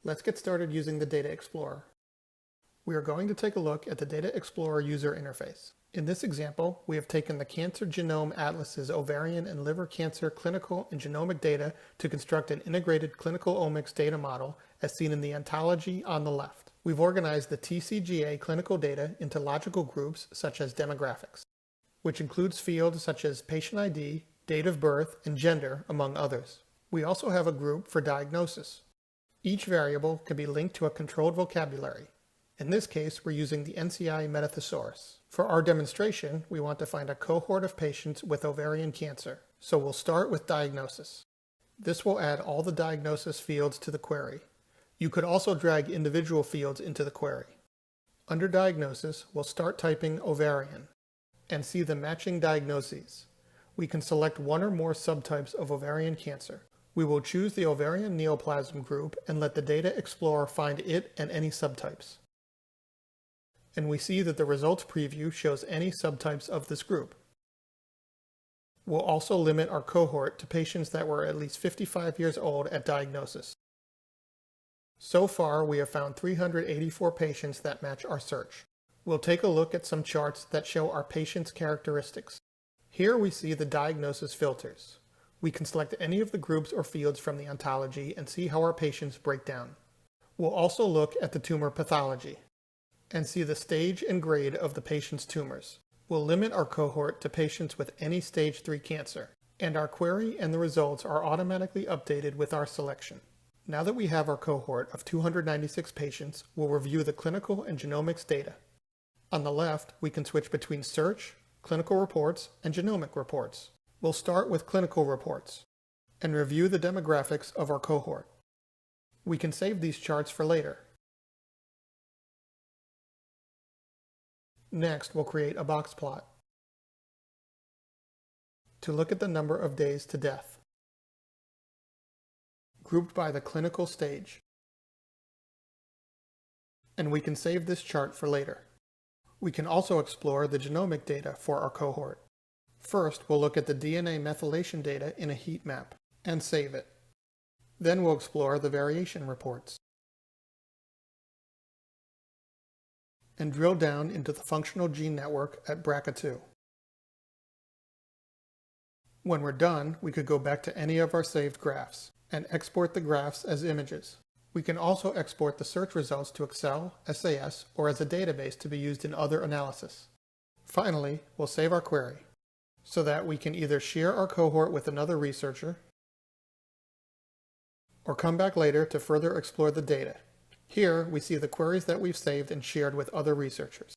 Let's get started using the Data Explorer. We are going to take a look at the Data Explorer user interface. In this example, we have taken the Cancer Genome Atlas's ovarian and liver cancer clinical and genomic data to construct an integrated clinical-omics data model as seen in the ontology on the left. We've organized the TCGA clinical data into logical groups such as demographics, which includes fields such as patient ID, date of birth, and gender, among others. We also have a group for diagnosis. Each variable can be linked to a controlled vocabulary. In this case, we're using the NCI Metathesaurus. For our demonstration, we want to find a cohort of patients with ovarian cancer, so we'll start with diagnosis. This will add all the diagnosis fields to the query. You could also drag individual fields into the query. Under diagnosis, we'll start typing ovarian and see the matching diagnoses. We can select one or more subtypes of ovarian cancer. We will choose the ovarian neoplasm group and let the Data Explorer find it and any subtypes. And we see that the results preview shows any subtypes of this group. We'll also limit our cohort to patients that were at least 55 years old at diagnosis. So far, we have found 384 patients that match our search. We'll take a look at some charts that show our patients' characteristics. Here we see the diagnosis filters. We can select any of the groups or fields from the ontology and see how our patients break down. We'll also look at the tumor pathology and see the stage and grade of the patient's tumors. We'll limit our cohort to patients with any stage 3 cancer, and our query and the results are automatically updated with our selection. Now that we have our cohort of 296 patients, we'll review the clinical and genomics data. On the left, we can switch between search, clinical reports, and genomic reports. We'll start with clinical reports and review the demographics of our cohort. We can save these charts for later. Next, we'll create a box plot to look at the number of days to death, grouped by the clinical stage. And we can save this chart for later. We can also explore the genomic data for our cohort. First, we'll look at the DNA methylation data in a heat map and save it. Then we'll explore the variation reports and drill down into the functional gene network at BRCA2. When we're done, we could go back to any of our saved graphs and export the graphs as images. We can also export the search results to Excel, SAS, or as a database to be used in other analysis. Finally, we'll save our query so that we can either share our cohort with another researcher or come back later to further explore the data. Here, we see the queries that we've saved and shared with other researchers.